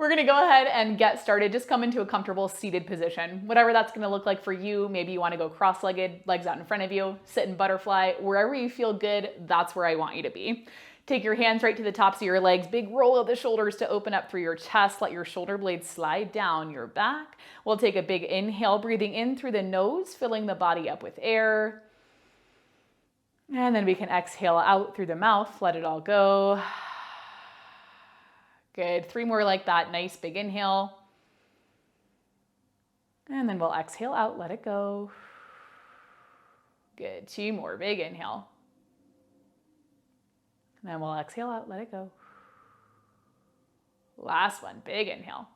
We're gonna go ahead and get started. Just come into a comfortable seated position. Whatever that's gonna look like for you. Maybe you wanna go cross-legged, legs out in front of you, sit in butterfly. Wherever you feel good, that's where I want you to be. Take your hands right to the tops of your legs. Big roll of the shoulders to open up through your chest. Let your shoulder blades slide down your back. We'll take a big inhale, breathing in through the nose, filling the body up with air. And then we can exhale out through the mouth. Let it all go. Good. 3 more like that. Nice big inhale. And then we'll exhale out. Let it go. Good. 2 more. Big inhale. And then we'll exhale out. Let it go. Last one. Big inhale.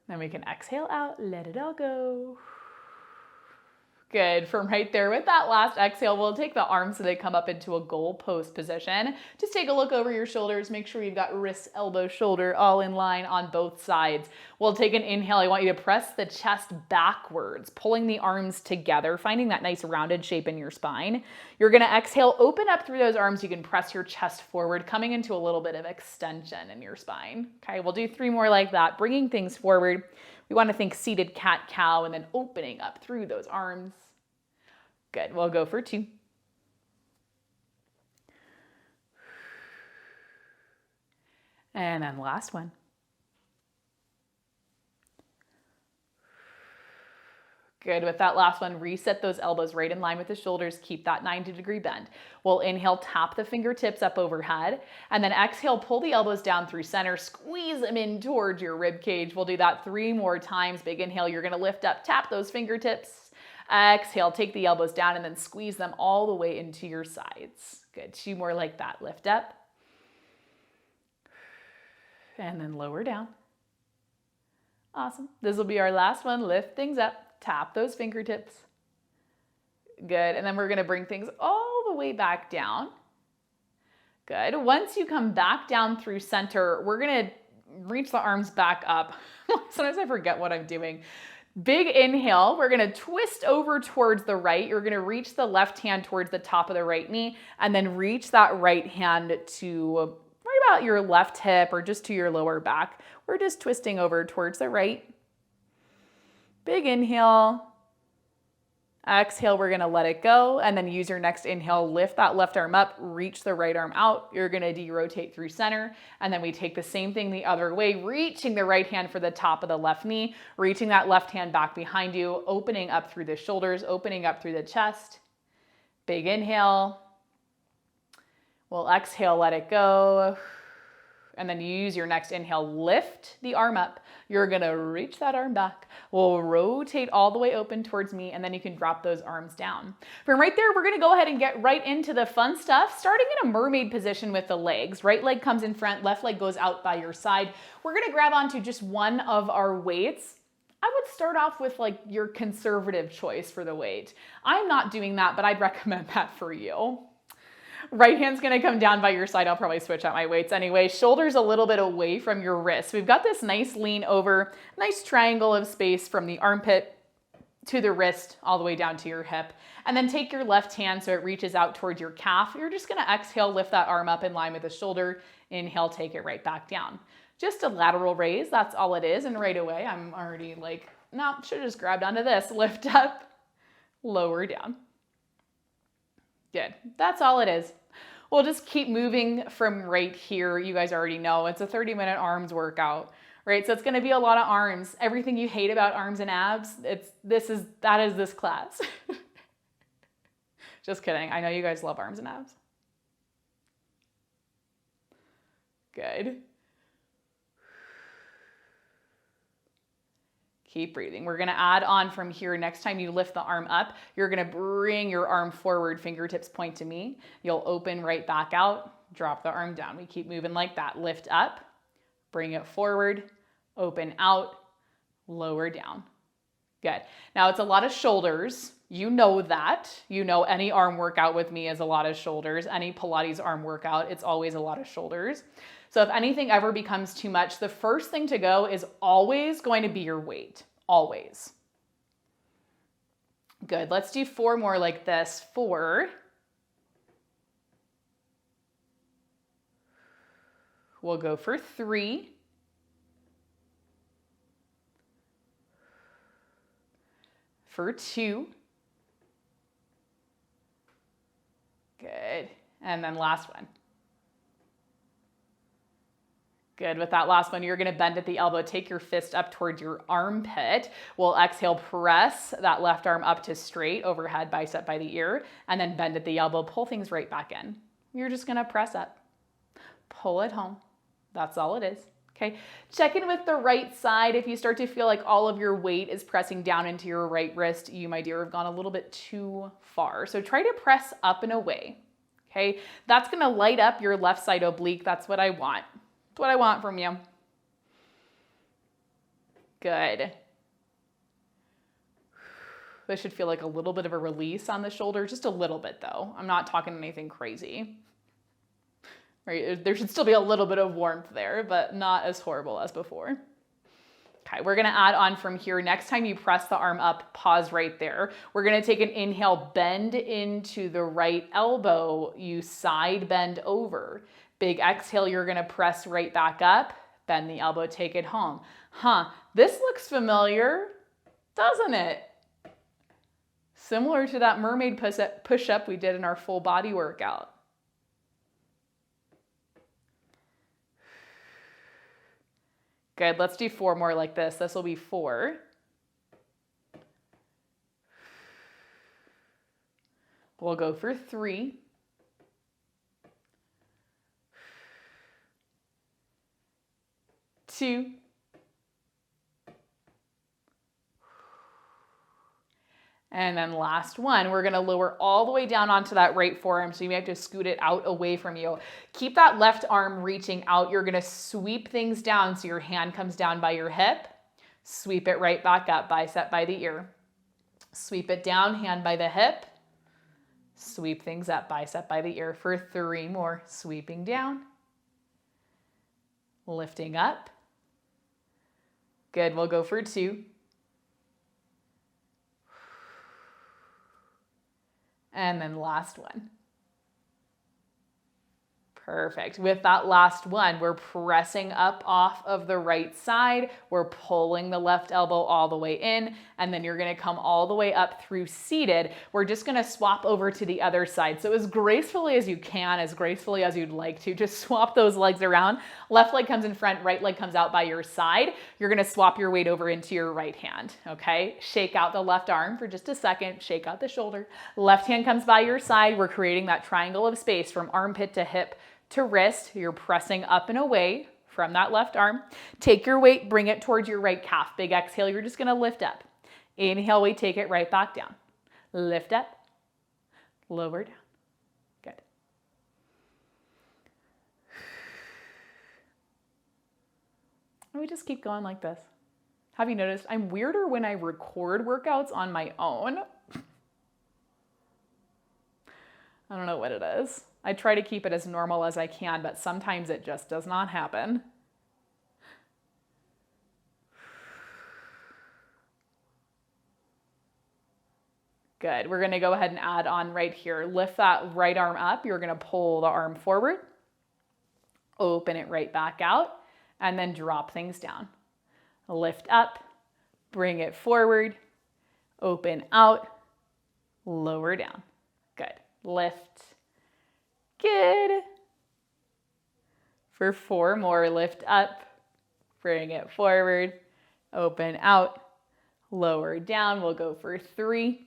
Then we can exhale out. Let it all go. Good. From right there with that last exhale, we'll take the arms so they come up into a goal pose position. Just take a look over your shoulders. Make sure you've got wrist, elbow, shoulder all in line on both sides. We'll take an inhale. I want you to press the chest backwards, pulling the arms together, finding that nice rounded shape in your spine. You're going to exhale, open up through those arms. You can press your chest forward, coming into a little bit of extension in your spine. Okay, we'll do 3 more like that, bringing things forward. We want to think seated cat-cow and then opening up through those arms. Good. We'll go for 2. And then last one. Good. With that last one, reset those elbows right in line with the shoulders. Keep that 90-degree bend. We'll inhale, tap the fingertips up overhead, and then exhale, pull the elbows down through center, squeeze them in towards your rib cage. We'll do that 3 more times. Big inhale, you're going to lift up, tap those fingertips. Exhale, take the elbows down and then squeeze them all the way into your sides. Good. 2 more like that. Lift up. And then lower down. Awesome. This will be our last one. Lift things up. Tap those fingertips. Good. And then we're going to bring things all the way back down. Good. Once you come back down through center, we're going to reach the arms back up. Sometimes I forget what I'm doing. Big inhale. We're going to twist over towards the right. You're going to reach the left hand towards the top of the right knee and then reach that right hand to right about your left hip or just to your lower back. We're just twisting over towards the right. Big inhale. Exhale, we're going to let it go and then use your next inhale, lift that left arm up, reach the right arm out. You're going to de-rotate through center and then we take the same thing the other way, reaching the right hand for the top of the left knee, reaching that left hand back behind you, opening up through the shoulders, opening up through the chest. Big inhale. We'll exhale, let it go. And then you use your next inhale, lift the arm up. You're going to reach that arm back. We'll rotate all the way open towards me, and then you can drop those arms down. From right there, we're going to go ahead and get right into the fun stuff, starting in a mermaid position with the legs. Right leg comes in front, left leg goes out by your side. We're going to grab onto just one of our weights. I would start off with like your conservative choice for the weight. I'm not doing that, but I'd recommend that for you. Right hand's going to come down by your side. I'll probably switch out my weights anyway. Shoulders a little bit away from your wrists. We've got this nice lean over, nice triangle of space from the armpit to the wrist all the way down to your hip. And then take your left hand so it reaches out towards your calf. You're just going to exhale, lift that arm up in line with the shoulder. Inhale, take it right back down. Just a lateral raise. That's all it is. And right away, I'm already like, no, should have just grabbed onto this. Lift up, lower down. Good. That's all it is. We'll just keep moving from right here. You guys already know it's a 30-minute arms workout, right? So it's going to be a lot of arms. Everything you hate about arms and abs, that is this class. Just kidding. I know you guys love arms and abs. Good. Keep breathing. We're going to add on from here. Next time you lift the arm up, you're going to bring your arm forward, fingertips point to me. You'll open right back out, drop the arm down. We keep moving like that. Lift up, bring it forward, open out, lower down. Good. Now it's a lot of shoulders. You know that. You know any arm workout with me is a lot of shoulders. Any Pilates arm workout, it's always a lot of shoulders. So if anything ever becomes too much, the first thing to go is always going to be your weight. Always. Good. Let's do 4 more like this. 4. We'll go for 3. For 2. Good. And then last one. Good. With that last one, you're going to bend at the elbow. Take your fist up towards your armpit. We'll exhale, press that left arm up to straight, overhead, bicep by the ear, and then bend at the elbow. Pull things right back in. You're just going to press up. Pull it home. That's all it is. Okay. Check in with the right side. If you start to feel like all of your weight is pressing down into your right wrist, you, my dear, have gone a little bit too far. So try to press up and away. Okay. That's going to light up your left side oblique. That's what I want. That's what I want from you. Good. This should feel like a little bit of a release on the shoulder, just a little bit though. I'm not talking anything crazy. Right? There should still be a little bit of warmth there, but not as horrible as before. Okay, we're gonna add on from here. Next time you press the arm up, pause right there. We're gonna take an inhale, bend into the right elbow. You side bend over. Big exhale, you're gonna press right back up, bend the elbow, take it home. This looks familiar, doesn't it? Similar to that mermaid push-up we did in our full body workout. Good, let's do 4 more like this. This will be 4. We'll go for 3. 2. And then last one, we're gonna lower all the way down onto that right forearm, so you may have to scoot it out away from you. Keep that left arm reaching out. You're gonna sweep things down so your hand comes down by your hip. Sweep it right back up, bicep by the ear. Sweep it down, hand by the hip. Sweep things up, bicep by the ear for 3 more. Sweeping down. Lifting up. Good, we'll go for 2. And then last one. Perfect. With that last one, we're pressing up off of the right side. We're pulling the left elbow all the way in, and then you're gonna come all the way up through seated. We're just gonna swap over to the other side. So as gracefully as you can, as gracefully as you'd like to, just swap those legs around. Left leg comes in front, right leg comes out by your side. You're gonna swap your weight over into your right hand, okay? Shake out the left arm for just a second, shake out the shoulder. Left hand comes by your side. We're creating that triangle of space from armpit to hip to wrist. You're pressing up and away from that left arm. Take your weight, bring it towards your right calf. Big exhale, you're just gonna lift up. Inhale, we take it right back down. Lift up, lower down. Good. And we just keep going like this. Have you noticed I'm weirder when I record workouts on my own? I don't know what it is. I try to keep it as normal as I can, but sometimes it just does not happen. Good. We're going to go ahead and add on right here. Lift that right arm up. You're going to pull the arm forward, open it right back out, and then drop things down. Lift up, bring it forward, open out, lower down. Good. Lift. Good. For 4 more, lift up, bring it forward, open out, lower down. We'll go for 3.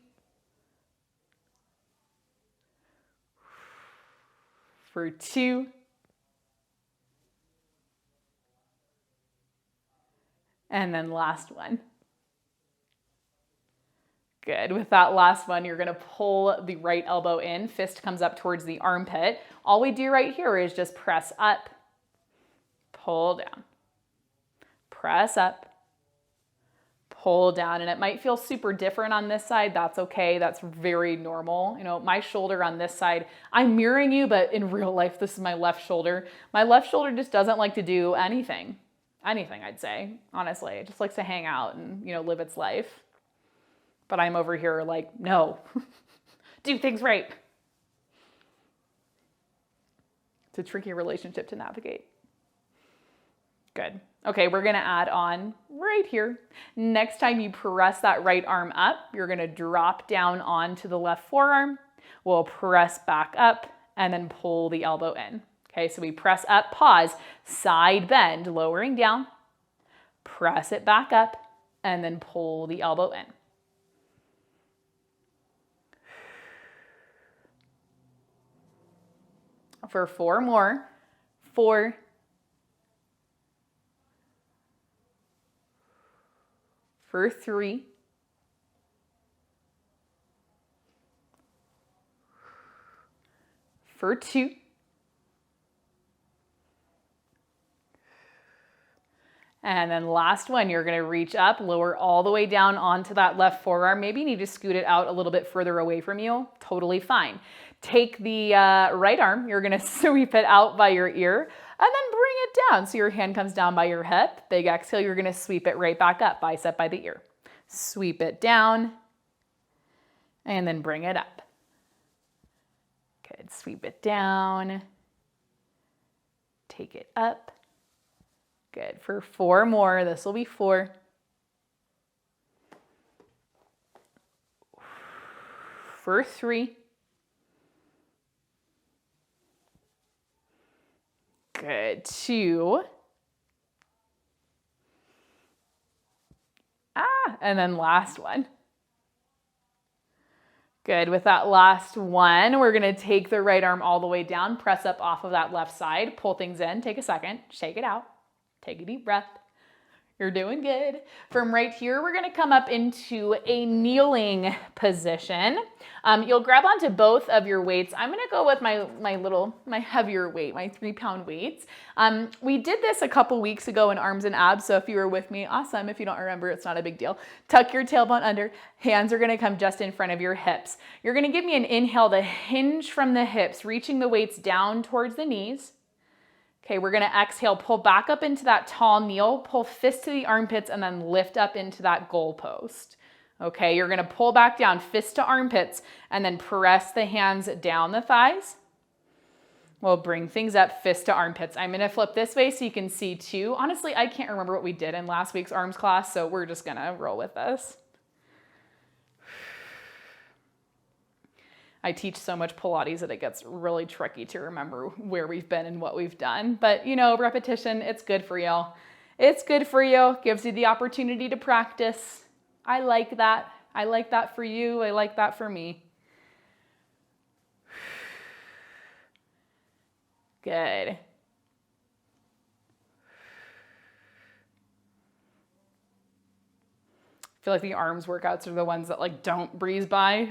For 2. And then last one. Good. With that last one, you're going to pull the right elbow in. Fist comes up towards the armpit. All we do right here is just press up, pull down, press up, pull down. And it might feel super different on this side. That's okay. That's very normal. You know, my shoulder on this side, I'm mirroring you, but in real life, this is my left shoulder. My left shoulder just doesn't like to do anything, I'd say, honestly. It just likes to hang out and, you know, live its life. But I'm over here like, no, do things right. It's a tricky relationship to navigate. Good. Okay, we're gonna add on right here. Next time you press that right arm up, you're gonna drop down onto the left forearm. We'll press back up and then pull the elbow in. Okay, so we press up, pause, side bend, lowering down, press it back up, and then pull the elbow in. For 4 more. 4, for 3, for 2, and then last one, you're gonna reach up, lower all the way down onto that left forearm. Maybe you need to scoot it out a little bit further away from you. Totally fine. Take the right arm, you're gonna sweep it out by your ear, and then bring it down. So your hand comes down by your hip. Big exhale, you're gonna sweep it right back up, bicep by the ear. Sweep it down, and then bring it up. Good, sweep it down, take it up. Good, for 4 more, this will be 4. For 3. Good, 2. And then last one. Good, with that last one, we're gonna take the right arm all the way down, press up off of that left side, pull things in, take a second, shake it out, take a deep breath. You're doing good. From right here, we're gonna come up into a kneeling position. You'll grab onto both of your weights. I'm gonna go with my heavier weight, my 3-pound weights. We did this a couple weeks ago in arms and abs, so if you were with me, awesome. If you don't remember, it's not a big deal. Tuck your tailbone under. Hands are gonna come just in front of your hips. You're gonna give me an inhale to hinge from the hips, reaching the weights down towards the knees. Okay, we're gonna exhale, pull back up into that tall kneel, pull fist to the armpits, and then lift up into that goal post. Okay, you're gonna pull back down, fist to armpits, and then press the hands down the thighs. We'll bring things up, fist to armpits. I'm gonna flip this way so you can see too. Honestly, I can't remember what we did in last week's arms class, so we're just gonna roll with this. I teach so much Pilates that it gets really tricky to remember where we've been and what we've done. But you know, repetition, it's good for you. It's good for you, gives you the opportunity to practice. I like that. I like that for you. I like that for me. Good. I feel like the arms workouts are the ones that like don't breeze by.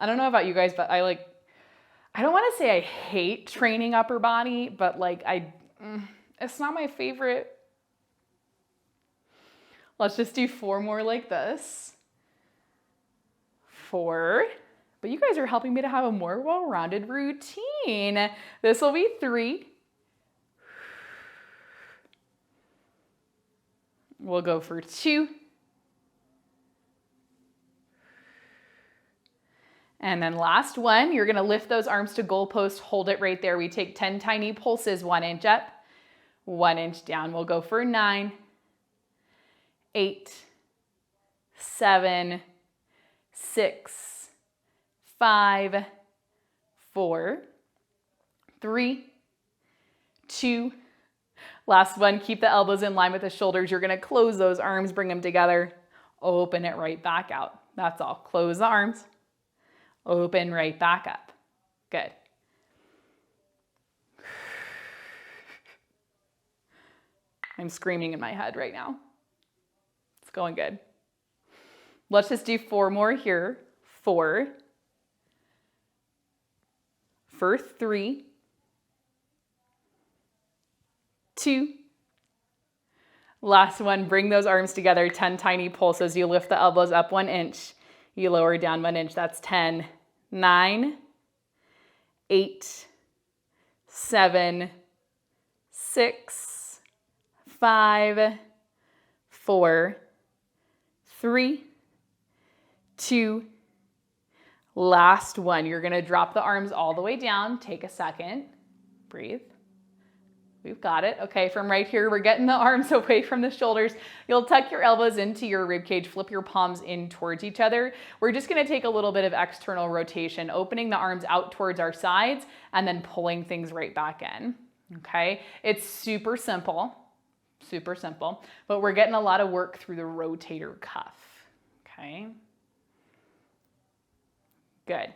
I don't know about you guys, but I don't want to say I hate training upper body, but like it's not my favorite. Let's just do 4 more like this. 4. But you guys are helping me to have a more well-rounded routine. This will be 3. We'll go for 2. And then last one, you're gonna lift those arms to goalpost, hold it right there. We take 10 tiny pulses, 1 inch up, 1 inch down. We'll go for 9, 8, 7, 6, 5, 4, 3, 2. Last one, keep the elbows in line with the shoulders. You're gonna close those arms, bring them together, open it right back out. That's all. Close the arms. Open right back up. Good. I'm screaming in my head right now. It's going good. Let's just do 4 more here. 4. For 3. 2. Last one, bring those arms together, 10 tiny pulses. You lift the elbows up 1 inch. You lower down 1 inch, that's 10, 9, 8, 7, 6, 5, 4, 3, 2, last one. You're gonna drop the arms all the way down. Take a second, breathe. We've got it. Okay, from right here, we're getting the arms away from the shoulders. You'll tuck your elbows into your rib cage, flip your palms in towards each other. We're just gonna take a little bit of external rotation, opening the arms out towards our sides and then pulling things right back in. Okay, it's super simple, but we're getting a lot of work through the rotator cuff. Okay, good.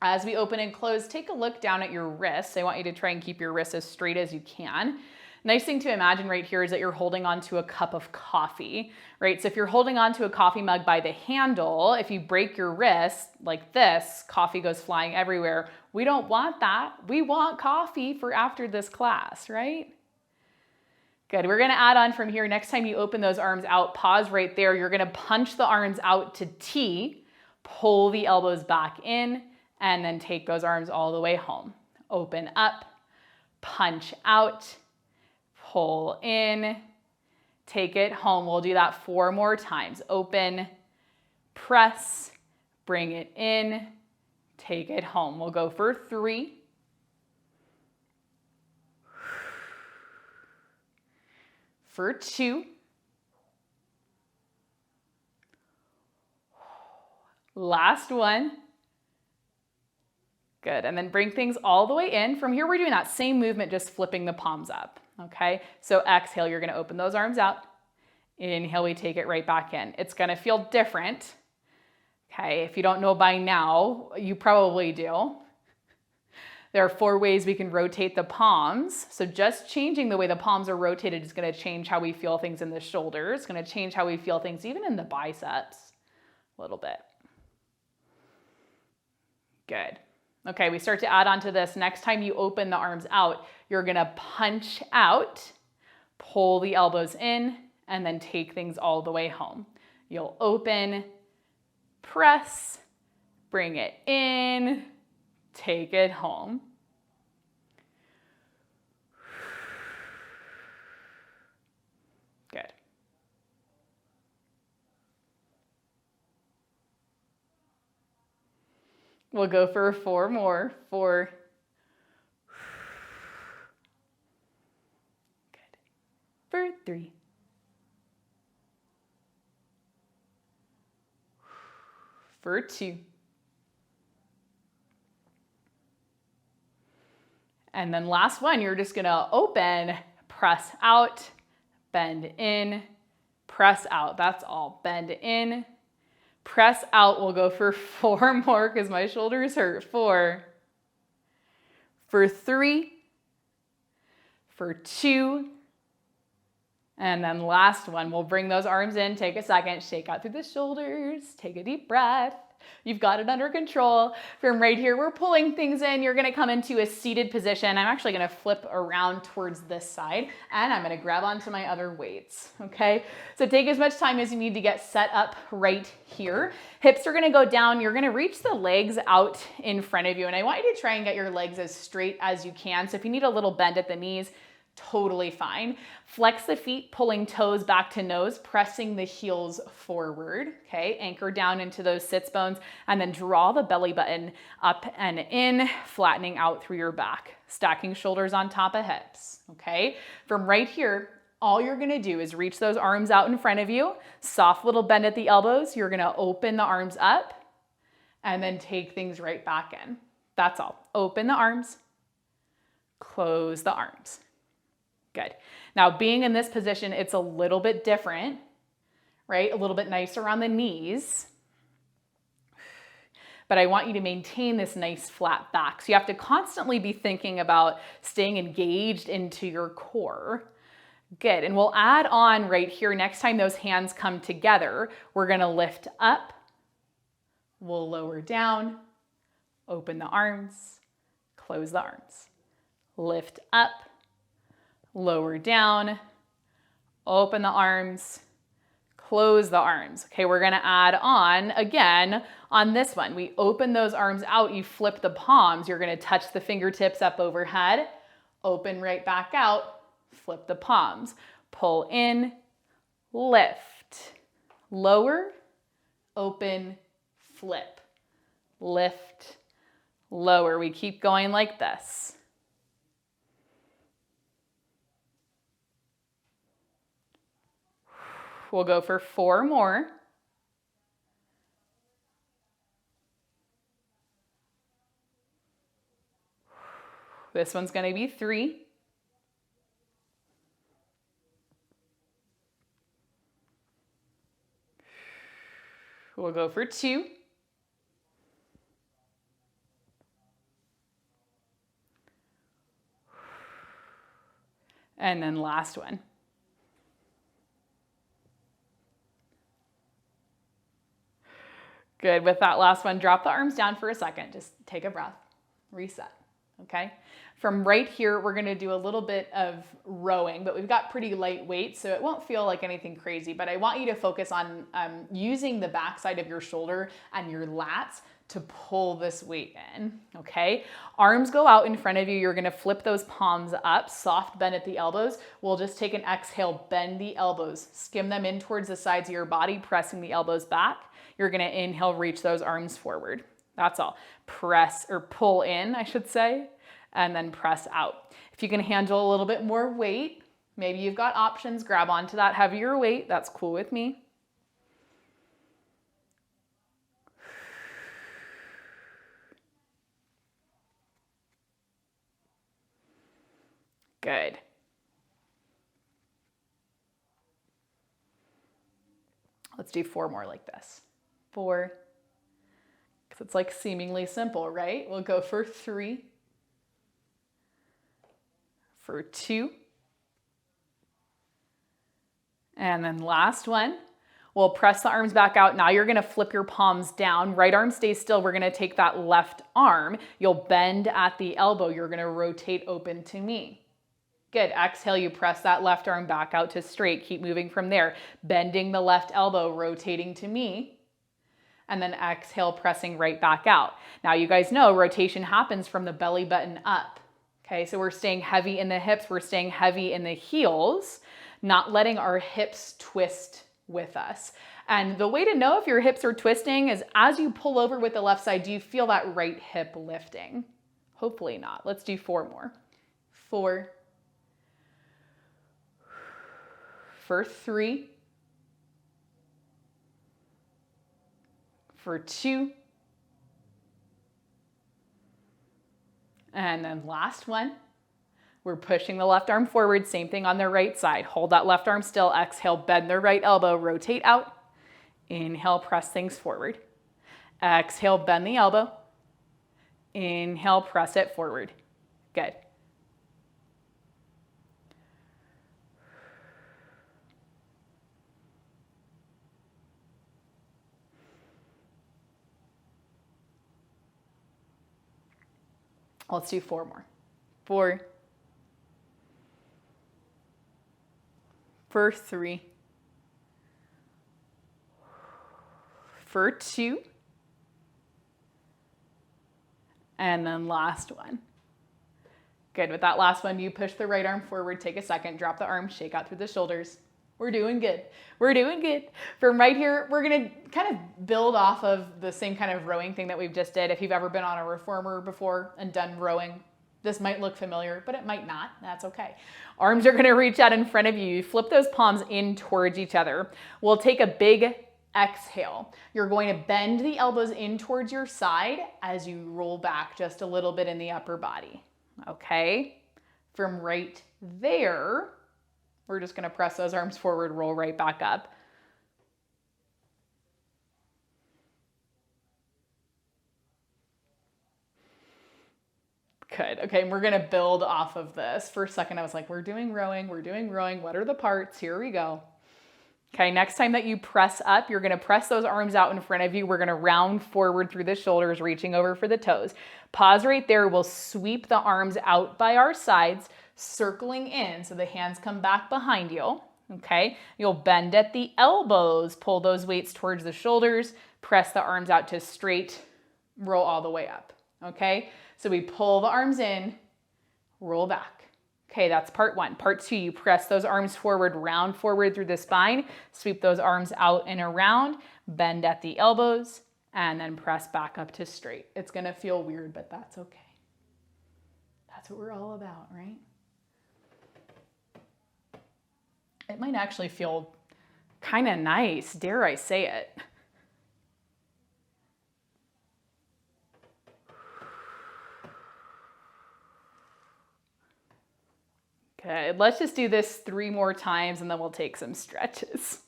As we open and close, take a look down at your wrists. I want you to try and keep your wrists as straight as you can. Nice thing to imagine right here is that you're holding onto a cup of coffee, right? So if you're holding onto a coffee mug by the handle, if you break your wrist like this, coffee goes flying everywhere. We don't want that. We want coffee for after this class, right? Good. We're going to add on from here. Next time you open those arms out, pause right there. You're going to punch the arms out to T, pull the elbows back in, and then take those arms all the way home. Open up, punch out, pull in, take it home. We'll do that 4 more times. Open, press, bring it in, take it home. We'll go for 3. For 2. Last one. Good, and then bring things all the way in. From here, we're doing that same movement, just flipping the palms up, okay? So exhale, you're gonna open those arms out. Inhale, we take it right back in. It's gonna feel different, okay? If you don't know by now, you probably do. There are 4 ways we can rotate the palms. So just changing the way the palms are rotated is gonna change how we feel things in the shoulders. It's gonna change how we feel things even in the biceps a little bit. Good. Okay, we start to add on to this. Next time you open the arms out, you're gonna punch out, pull the elbows in, and then take things all the way home. You'll open, press, bring it in, take it home. Good. We'll go for 4 more. 4. Good. For 3. For 2. And then last one, you're just gonna open, press out, bend in, press out. That's all. Bend in, press out. We'll go for 4 more because my shoulders hurt. 4. For 3. For 2. And then last one, we'll bring those arms in, take a second, shake out through the shoulders, take a deep breath. You've got it under control. From right here, we're pulling things in. You're gonna come into a seated position. I'm actually gonna flip around towards this side and I'm gonna grab onto my other weights, okay? So take as much time as you need to get set up right here. Hips are gonna go down. You're gonna reach the legs out in front of you. And I want you to try and get your legs as straight as you can. So if you need a little bend at the knees, totally fine. Flex the feet, pulling toes back to nose, pressing the heels forward, okay? Anchor down into those sits bones and then draw the belly button up and in, flattening out through your back, stacking shoulders on top of hips, okay? From right here, all you're gonna do is reach those arms out in front of you, soft little bend at the elbows. You're gonna open the arms up and then take things right back in. That's all. Open the arms, close the arms. Good. Now, being in this position, it's a little bit different, right? A little bit nicer on the knees. But I want you to maintain this nice flat back. So you have to constantly be thinking about staying engaged into your core. Good. And we'll add on right here. Next time those hands come together, we're going to lift up. We'll lower down, open the arms, close the arms. Lift up. Lower down, open the arms, close the arms. Okay, we're gonna add on again on this one. We open those arms out, you flip the palms, you're gonna touch the fingertips up overhead, open right back out, flip the palms, pull in, lift, lower, open, flip, lift, lower. We keep going like this. We'll go for 4 more. This one's going to be 3. We'll go for 2. And then last one. Good. With that last one, drop the arms down for a second. Just take a breath, reset. Okay. From right here, we're going to do a little bit of rowing, but we've got pretty light weight, so it won't feel like anything crazy, but I want you to focus on using the backside of your shoulder and your lats to pull this weight in, okay? Arms go out in front of you. You're going to flip those palms up, soft bend at the elbows. We'll just take an exhale, bend the elbows, skim them in towards the sides of your body, pressing the elbows back. You're going to inhale, reach those arms forward. That's all. Press or pull in, I should say, and then press out. If you can handle a little bit more weight, maybe you've got options, grab onto that heavier weight. That's cool with me. Good. Let's do 4 more like this. 4. Because it's like seemingly simple, right? We'll go for 3. For 2. And then last one. We'll press the arms back out. Now you're going to flip your palms down. Right arm stays still. We're going to take that left arm. You'll bend at the elbow. You're going to rotate open to me. Good. Exhale, you press that left arm back out to straight. Keep moving from there. Bending the left elbow, rotating to me. And then exhale, pressing right back out. Now you guys know rotation happens from the belly button up. Okay, so we're staying heavy in the hips. We're staying heavy in the heels, not letting our hips twist with us. And the way to know if your hips are twisting is as you pull over with the left side, do you feel that right hip lifting? Hopefully not. Let's do 4 more. 4. For 3. For 2. And then last one. We're pushing the left arm forward. Same thing on the right side. Hold that left arm still. Exhale, bend the right elbow. Rotate out. Inhale, press things forward. Exhale, bend the elbow. Inhale, press it forward. Good. Let's do 4 more. 4. For 3. For 2. And then last one. Good. With that last one, you push the right arm forward, take a second, drop the arm, shake out through the shoulders. We're doing good. We're doing good. From right here, we're going to kind of build off of the same kind of rowing thing that we've just did. If you've ever been on a reformer before and done rowing, this might look familiar, but it might not. That's okay. Arms are going to reach out in front of you. You flip those palms in towards each other. We'll take a big exhale. You're going to bend the elbows in towards your side as you roll back just a little bit in the upper body. Okay? From right there, we're just going to press those arms forward, roll right back up. Good. Okay, and we're going to build off of this. For a second, I was like, we're doing rowing. What are the parts? Here we go. Okay, next time that you press up, you're going to press those arms out in front of you. We're going to round forward through the shoulders, reaching over for the toes. Pause right there. We'll sweep the arms out by our sides, circling in so the hands come back behind you. Okay, you'll bend at the elbows, pull those weights towards the shoulders, press the arms out to straight, roll all the way up. Okay, so we pull the arms in, roll back. Okay, that's part 1. Part 2, you press those arms forward, round forward through the spine, sweep those arms out and around, bend at the elbows, and then press back up to straight. It's gonna feel weird, but that's okay. That's what we're all about, right? It might actually feel kind of nice, dare I say it. Good. Let's just do this 3 more times and then we'll take some stretches.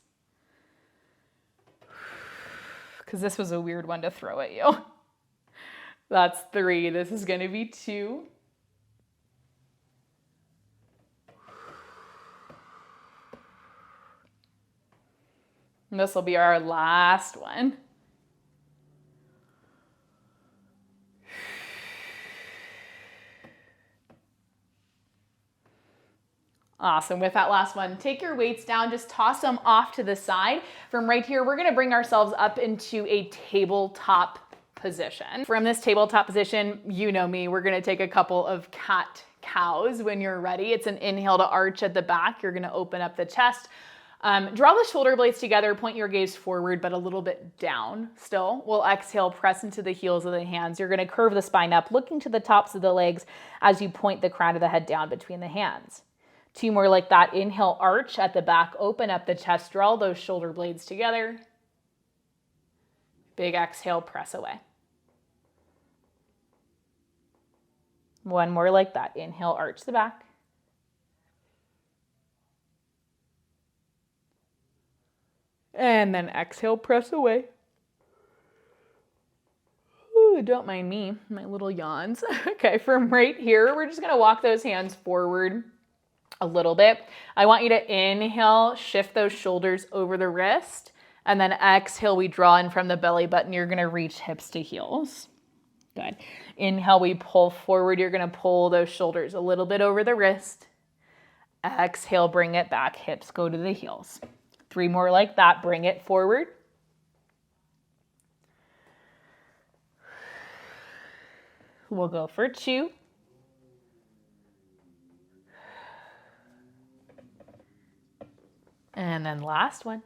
Because this was a weird one to throw at you. That's 3. This is going to be 2. And this will be our last one. Awesome. With that last one, take your weights down, just toss them off to the side. From right here, we're going to bring ourselves up into a tabletop position. From this tabletop position, you know me, we're going to take a couple of cat cows when you're ready. It's an inhale to arch at the back. You're going to open up the chest. Draw the shoulder blades together, point your gaze forward, but a little bit down still. We'll exhale, press into the heels of the hands. You're going to curve the spine up, looking to the tops of the legs as you point the crown of the head down between the hands. 2 more like that. Inhale, arch at the back, open up the chest, draw those shoulder blades together. Big exhale, press away. 1 more like that. Inhale, arch the back. And then exhale, press away. Ooh, don't mind me, my little yawns. Okay, from right here, we're just gonna walk those hands forward a little bit. I want you to inhale, shift those shoulders over the wrist, and then exhale, we draw in from the belly button. You're gonna reach hips to heels. Good. Inhale, we pull forward. You're gonna pull those shoulders a little bit over the wrist. Exhale, bring it back. Hips go to the heels. 3 more like that. Bring it forward. We'll go for 2. And then last one.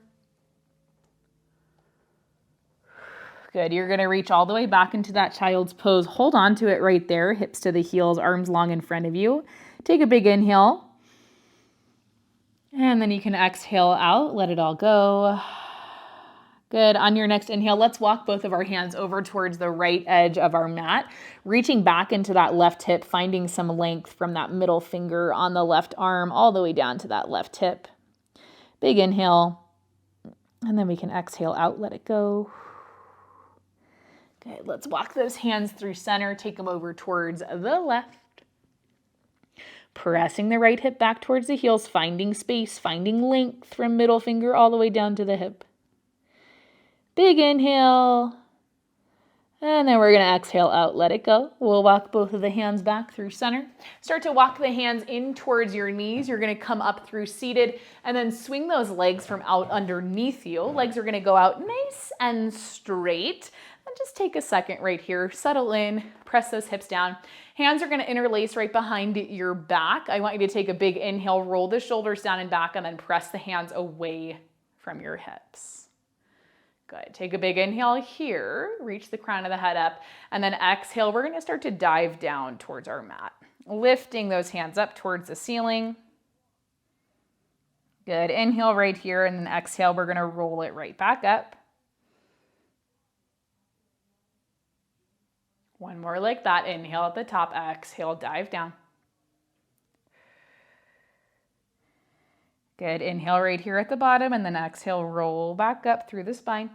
Good. You're going to reach all the way back into that child's pose. Hold on to it right there. Hips to the heels, arms long in front of you. Take a big inhale. And then you can exhale out. Let it all go. Good. On your next inhale, let's walk both of our hands over towards the right edge of our mat, reaching back into that left hip, finding some length from that middle finger on the left arm all the way down to that left hip. Big inhale. And then we can exhale out. Let it go. Good. Let's walk those hands through center. Take them over towards the left. Pressing the right hip back towards the heels, finding space, finding length from middle finger all the way down to the hip. Big inhale. And then we're going to exhale out. Let it go. We'll walk both of the hands back through center. Start to walk the hands in towards your knees. You're going to come up through seated and then swing those legs from out underneath you. Legs are going to go out nice and straight. And just take a second right here. Settle in. Press those hips down. Hands are going to interlace right behind your back. I want you to take a big inhale, roll the shoulders down and back, and then press the hands away from your hips. Good. Take a big inhale here. Reach the crown of the head up. And then exhale, we're going to start to dive down towards our mat. Lifting those hands up towards the ceiling. Good. Inhale right here, and then exhale, we're going to roll it right back up. 1 more like that. Inhale at the top, exhale, dive down. Good. Inhale right here at the bottom, and then exhale, roll back up through the spine.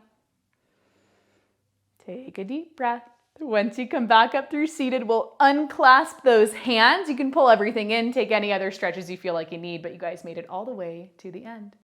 Take a deep breath. Once you come back up through seated, we'll unclasp those hands. You can pull everything in, take any other stretches you feel like you need, but you guys made it all the way to the end.